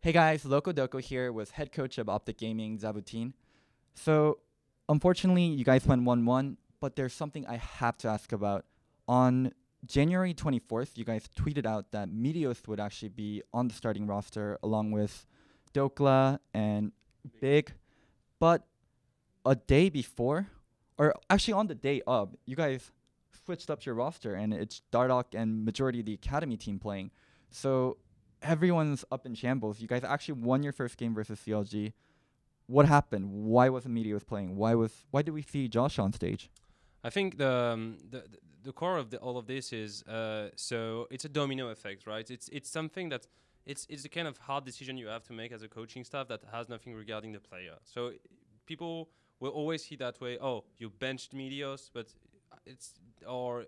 Hey guys, Locodoco here with head coach of Optic Gaming, Zaboutine. So, unfortunately, you guys went 1-1, but there's something I have to ask about. On January 24th, you guys tweeted out that Meteos would actually be on the starting roster along with Dokla and Big, but a day before, or actually on the day of, you guys switched up your roster and it's Dardoch and majority of the academy team playing. So everyone's up in shambles. You guys actually won your first game versus CLG. What happened? Why wasn't Meteos playing? Why did we see Josh on stage? I think the core of all of this is so it's a domino effect, right? It's something that it's the kind of hard decision you have to make as a coaching staff that has nothing regarding the player. So people will always see that way. Oh, you benched Meteos, but it's or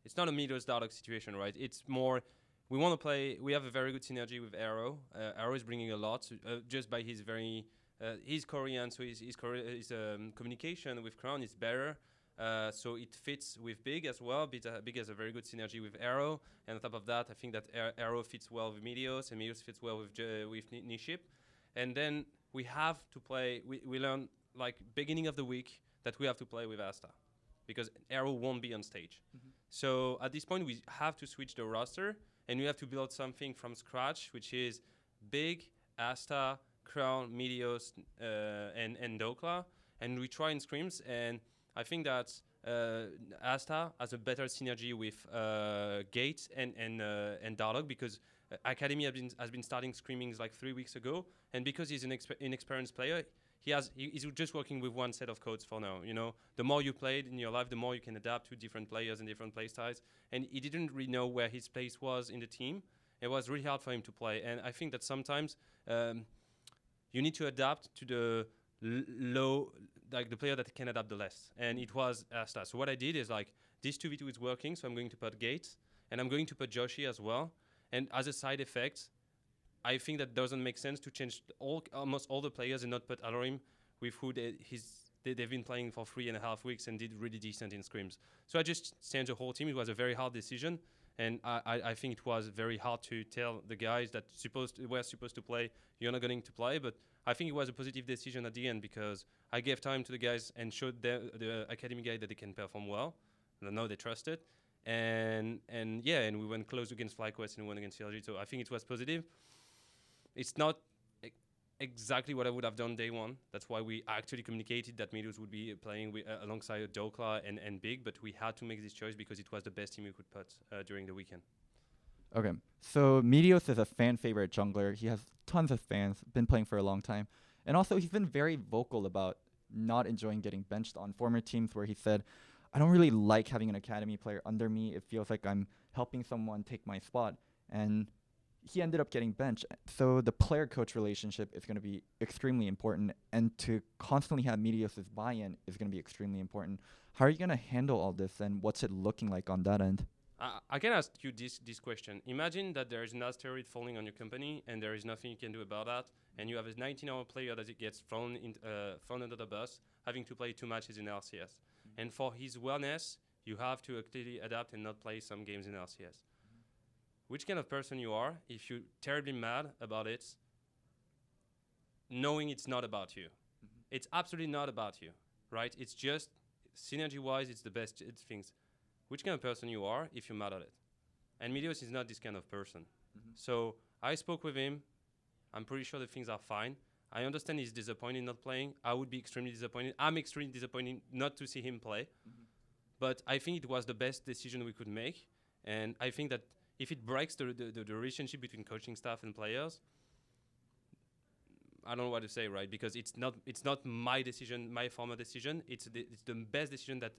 it's not a Meteos Dardoch situation, right? It's more we want to play. We have a very good synergy with Arrow. Arrow is bringing a lot just by his very he's Korean, so his communication with Crown is better. So it fits with Big as well. Big has a very good synergy with Arrow, and on top of that, I think that Arrow fits well with Meteos, and Meteos fits well with Niship. And then we have to play. We learn like beginning of the week that we have to play with Asta, because Arrow won't be on stage. Mm-hmm. So at this point, we have to switch the roster, and we have to build something from scratch, which is Big, Asta, Crown, Meteos, and Dokla, and we try in scrims and I think that Asta has a better synergy with Gate and Dardoch because Academy has been starting screamings like 3 weeks ago, and because he's an inexperienced player, he's just working with one set of codes for now. You know, the more you played in your life, the more you can adapt to different players and different play styles. And he didn't really know where his place was in the team. It was really hard for him to play, and I think that sometimes you need to adapt to the low, like the player that can adapt the less, and it was Asta. So what I did is like this 2v2 is working, so I'm going to put Gates and I'm going to put Joshi as well. And as a side effect, I think that doesn't make sense to change almost all the players and not put Alorim with who they've been playing for 3.5 weeks and did really decent in scrims. So I just changed the whole team. It was a very hard decision, and I think it was very hard to tell the guys that were supposed to play, you're not going to play. But I think it was a positive decision at the end because I gave time to the guys and showed the academy guy that they can perform well. And I know they trusted. And we went close against FlyQuest and we went against CLG. So I think it was positive. It's not exactly what I would have done day one. That's why we actually communicated that Meteos would be playing alongside Dokla and Big, but we had to make this choice because it was the best team we could put during the weekend. Okay, so Meteos is a fan favorite jungler. He has tons of fans, been playing for a long time. And also, he's been very vocal about not enjoying getting benched on former teams where he said, I don't really like having an academy player under me. It feels like I'm helping someone take my spot. And he ended up getting benched. So the player-coach relationship is going to be extremely important. And to constantly have Meteos' buy-in is going to be extremely important. How are you going to handle all this, and what's it looking like on that end? I can ask you this question. Imagine that there is an asteroid falling on your company and there is nothing you can do about that, and you have a 19-hour player that gets thrown under the bus, having to play 2 matches in LCS. Mm-hmm. And for his wellness, you have to actively adapt and not play some games in LCS. Mm-hmm. Which kind of person you are if you're terribly mad about it, knowing it's not about you. Mm-hmm. It's absolutely not about you, right? It's just synergy-wise, it's the best things. Which kind of person you are if you're mad at it. And Meteos is not this kind of person. Mm-hmm. So I spoke with him. I'm pretty sure that things are fine. I understand he's disappointed not playing. I would be extremely disappointed. I'm extremely disappointed not to see him play. Mm-hmm. But I think it was the best decision we could make. And I think that if it breaks the relationship between coaching staff and players, I don't know what to say, right? Because it's not my decision, my former decision. It's the best decision that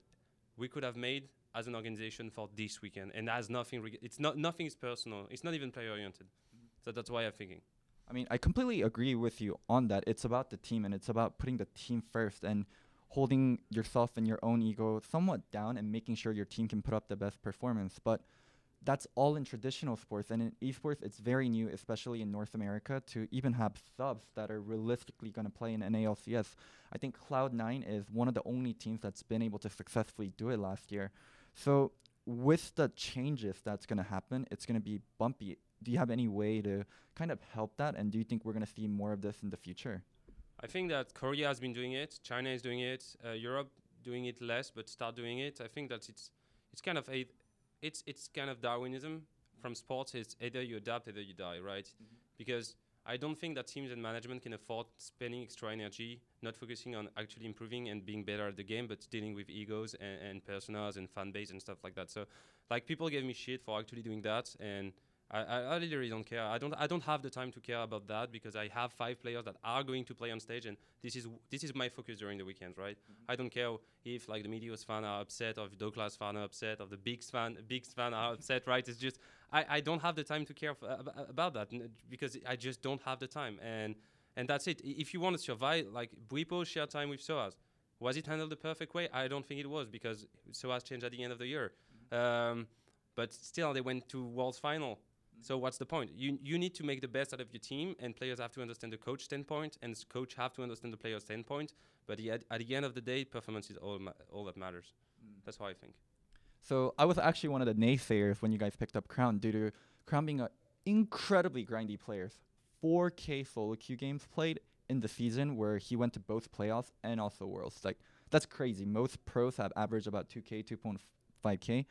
we could have made as an organization for this weekend, and has nothing. Nothing is personal. It's not even player oriented. Mm-hmm. So that's why I'm thinking. I mean, I completely agree with you on that. It's about the team, and it's about putting the team first and holding yourself and your own ego somewhat down and making sure your team can put up the best performance. But that's all in traditional sports, and in esports, it's very new, especially in North America, to even have subs that are realistically going to play in NALCS. I think Cloud9 is one of the only teams that's been able to successfully do it last year. So with the changes that's going to happen, it's going to be bumpy. do you have any way to kind of help that? And do you think we're going to see more of this in the future? I think that Korea has been doing it, China is doing it, Europe doing it less, but start doing it. I think that it's kind of it's kind of Darwinism from sports. It's either you adapt, either you die, right? Because I don't think that teams and management can afford spending extra energy, not focusing on actually improving and being better at the game, but dealing with egos and personas and fan base and stuff like that. So, like, people gave me shit for actually doing that, and I literally don't care. I don't have the time to care about that because I have 5 players that are going to play on stage, and this is my focus during the weekends, right? I don't care if like the Meteos fan are upset, or if Douglas fan are upset, or the Bigs fan are upset, right? It's just I don't have the time to care about that because I just don't have the time, and that's it. If you want to survive, like Bwipo shared time with Soaz. Was it handled the perfect way? I don't think it was because Soaz changed at the end of the year. But still, they went to World's Final. So what's the point? You need to make the best out of your team, and players have to understand the coach standpoint, and coach have to understand the player standpoint. But at the end of the day, performance is all that matters. That's how I think. So I was actually one of the naysayers when you guys picked up Crown due to Crown being an incredibly grindy player. 4K solo queue games played in the season where he went to both playoffs and also Worlds. Like, that's crazy. Most pros have averaged about 2K, 2.5K.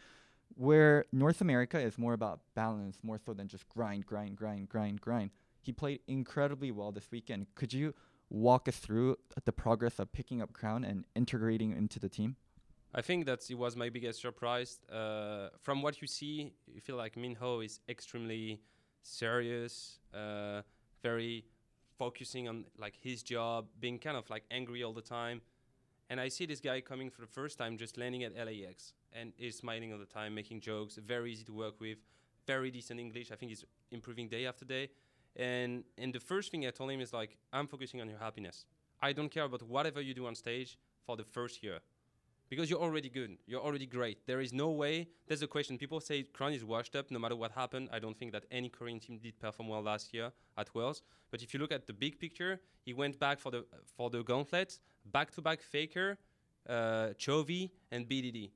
Where North America is more about balance, more so than just grind. He played incredibly well this weekend. Could you walk us through the progress of picking up Crown and integrating into the team? I think that it was my biggest surprise. From what you see, you feel like Minho is extremely serious, very focusing on like his job, being kind of like angry all the time. And I see this guy coming for the first time, just landing at LAX, and is smiling all the time, making jokes, very easy to work with, very decent English. I think he's improving day after day. And the first thing I told him is like, I'm focusing on your happiness. I don't care about whatever you do on stage for the first year. Because you're already good. You're already great. There is no way. There's a question. People say Crown is washed up no matter what happened. I don't think that any Korean team did perform well last year at Worlds. But if you look at the big picture, he went back for the gauntlet, back-to-back Faker, Chovy, and BDD.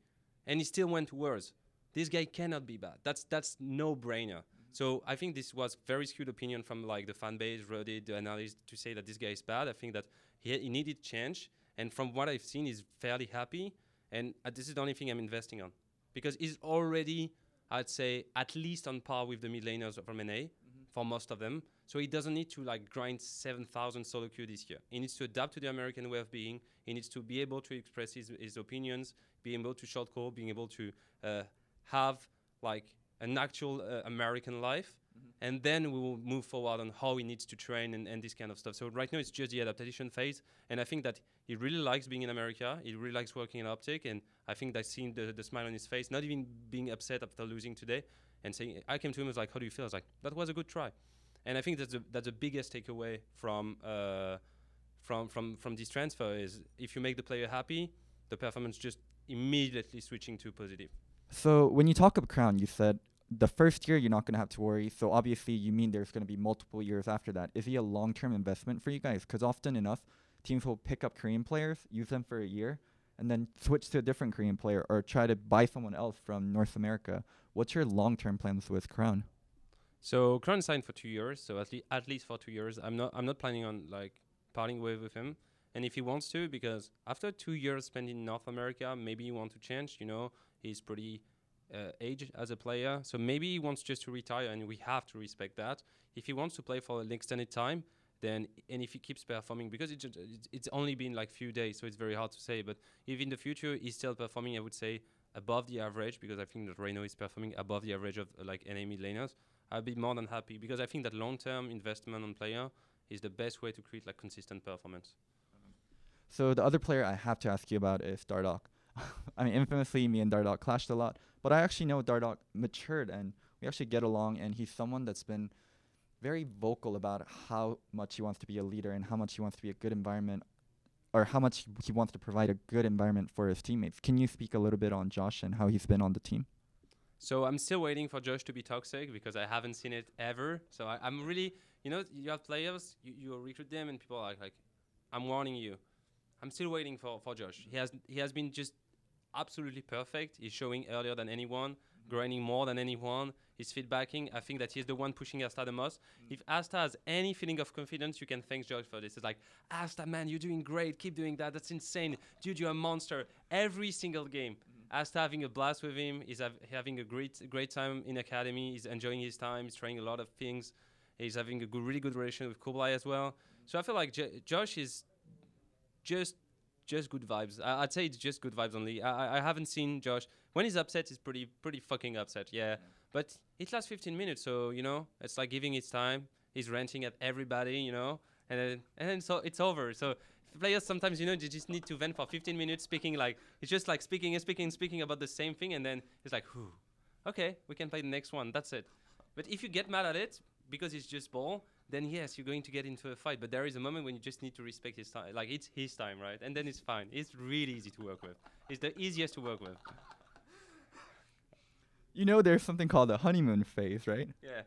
And he still went to Worlds. This guy cannot be bad. That's no-brainer. So I think this was very skewed opinion from like the fan base, Reddit, the analysts to say that this guy is bad. I think that he needed change. And from what I've seen, he's fairly happy. And this is the only thing I'm investing on. Because he's already, I'd say, at least on par with the mid laners from NA for most of them. So he doesn't need to like grind 7,000 solo queue this year. He needs to adapt to the American way of being. He needs to be able to express his opinions, be able to short call, being able to have like an actual American life. And then we will move forward on how he needs to train and this kind of stuff. So right now it's just the adaptation phase. And I think that he really likes being in America. He really likes working in Optic. And I think that seeing the smile on his face, not even being upset after losing today, and saying, I came to him, I was like, how do you feel? I was like, that was a good try. And I think that's the biggest takeaway from this transfer is if you make the player happy, the performance just immediately switching to positive. So when you talk of Crown, you said the first year you're not going to have to worry. So obviously you mean there's going to be multiple years after that. Is he a long-term investment for you guys? Because often enough, teams will pick up Korean players, use them for a year, and then switch to a different Korean player or try to buy someone else from North America. What's your long-term plans with Crown? So Crown signed for 2 years, so at least for 2 years. I'm not planning on like parting ways with him. And if he wants to, because after 2 years spent in North America, maybe he wants to change. You know, he's pretty aged as a player, so maybe he wants just to retire, and we have to respect that. If he wants to play for an extended time, then and if he keeps performing, because it's only been like few days, so it's very hard to say. But if in the future he's still performing, I would say above the average, because I think that Reno is performing above the average of like NA mid laners, I'd be more than happy, because I think that long-term investment on player is the best way to create like consistent performance. So the other player I have to ask you about is Dardoch. I mean, infamously, me and Dardoch clashed a lot, but I actually know Dardoch matured, and we actually get along, and he's someone that's been very vocal about how much he wants to be a leader and how much he wants to be a good environment, or how much he wants to provide a good environment for his teammates. Can you speak a little bit on Josh and how he's been on the team? So I'm still waiting for Josh to be toxic, because I haven't seen it ever. So I'm really, you know, you have players, you recruit them, and people are like, I'm warning you. I'm still waiting for Josh. He has been just absolutely perfect. He's showing earlier than anyone. grinding more than anyone. He's feedbacking. I think that he's the one pushing Asta the most. If Asta has any feeling of confidence, you can thank Josh for this. It's like, Asta, man, you're doing great. Keep doing that. That's insane. Dude, you're a monster. Every single game. Asta having a blast with him. He's having a great time in academy. He's enjoying his time. He's trying a lot of things. He's having a really good relation with Kublai as well. So I feel like Josh is just good vibes. I'd say it's just good vibes only. I haven't seen Josh. When he's upset, he's pretty fucking upset, yeah. But it lasts 15 minutes, so, you know, it's like giving his time. He's ranting at everybody, you know, and then so it's over. So players sometimes, you know, they just need to vent for 15 minutes speaking like, it's just like speaking about the same thing, and then it's like, whew, okay, we can play the next one, that's it. But if you get mad at it, because it's just ball, then yes, you're going to get into a fight. But there is a moment when you just need to respect his time. Like, it's his time, right? And then it's fine. It's really easy to work with. It's the easiest to work with. You know, there's something called the honeymoon phase, right? Yeah.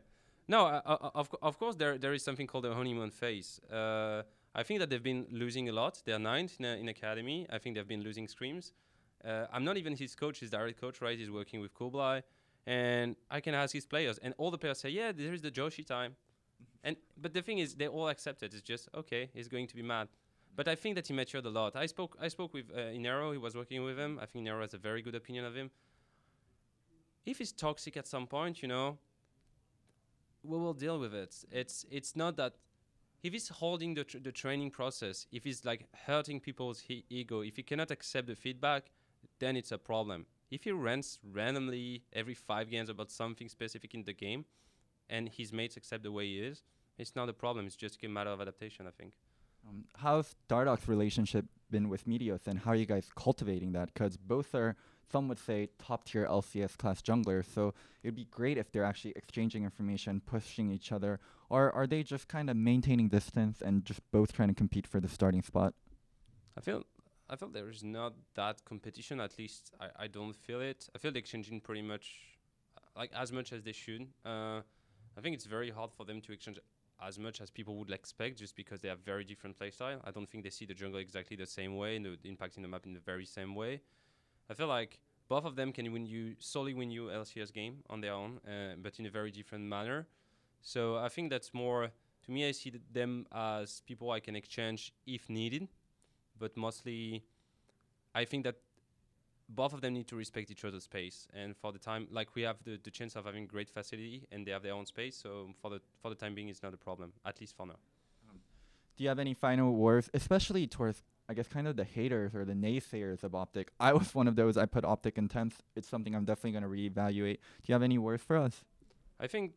No, of course there is something called the honeymoon phase. I think that they've been losing a lot. They're ninth in academy. I think they've been losing scrims. I'm not even his coach, his direct coach, right? He's working with Kublai. And I can ask his players. And all the players say, yeah, there is the Joshi time. But the thing is, they all accept it. It's just, okay, he's going to be mad. But I think that he matured a lot. I spoke with Inero. He was working with him. I think Inero has a very good opinion of him. If he's toxic at some point, you know, we will deal with it. It's not that if he's holding the training process, if he's like hurting people's ego, if he cannot accept the feedback, then it's a problem. If he rants randomly every 5 games about something specific in the game, and his mates accept the way he is, it's not a problem. It's just a matter of adaptation, I think. How's Dardoch's relationship been with Meteos, and how are you guys cultivating that? Because both are, some would say, top-tier LCS class junglers, so it'd be great if they're actually exchanging information, pushing each other, or are they just kind of maintaining distance and just both trying to compete for the starting spot? I feel there is not that competition, at least I don't feel it. I feel they're exchanging pretty much, like as much as they should. I think it's very hard for them to exchange as much as people would expect, just because they have very different playstyle. I don't think they see the jungle exactly the same way and impacting the map in the very same way. I feel like both of them can solely win you LCS game on their own, but in a very different manner. So I think that's more, to me, I see them as people I can exchange if needed, but mostly I think that both of them need to respect each other's space, and for the time, like, we have the chance of having great facility and they have their own space, so for the time being it's not a problem, at least for now. Do you have any final words, especially towards, I guess, kind of the haters or the naysayers of Optic? I was one of those. I put Optic in 10th. It's something I'm definitely going to reevaluate. Do you have any words for us? I think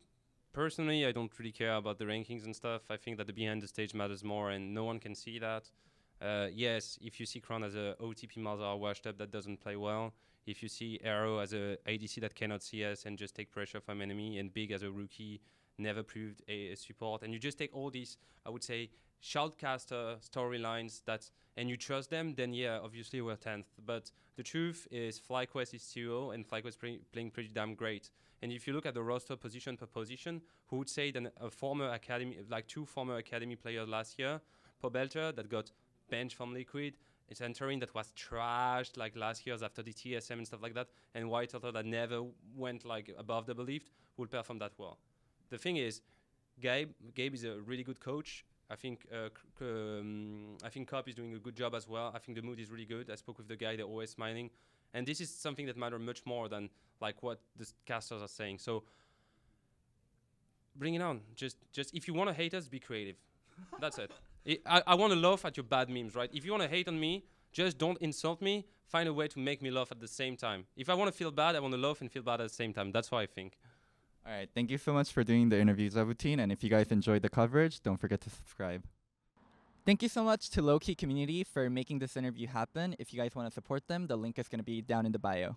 personally I don't really care about the rankings and stuff. I think that the behind the stage matters more, and no one can see that. Yes, if you see Crown as a OTP Malzahar washed up that doesn't play well, if you see Arrow as a ADC that cannot CS and just take pressure from enemy, and Big as a rookie, never proved a support, and you just take all these, I would say, shoutcaster storylines and you trust them, then yeah, obviously we're 10th. But the truth is FlyQuest is 2-0 and FlyQuest playing pretty damn great. And if you look at the roster position per position, who would say that a former academy, like 2 former academy players last year, Pobelter that got bench from Liquid, it's entering that was trashed like last year's after the TSM and stuff like that, and White Turtle that never went like above the believed would perform that well. The thing is, Gabe is a really good coach. I think Cop is doing a good job as well. I think the mood is really good. I spoke with the guy, they're always smiling, and this is something that matters much more than like what the casters are saying. So bring it on. Just if you want to hate us, be creative. That's it. I want to laugh at your bad memes, right? If you want to hate on me, just don't insult me. Find a way to make me laugh at the same time. If I want to feel bad, I want to laugh and feel bad at the same time. That's what I think. All right. Thank you so much for doing the interview, Zaboutine. And if you guys enjoyed the coverage, don't forget to subscribe. Thank you so much to Low-Key Community for making this interview happen. If you guys want to support them, the link is going to be down in the bio.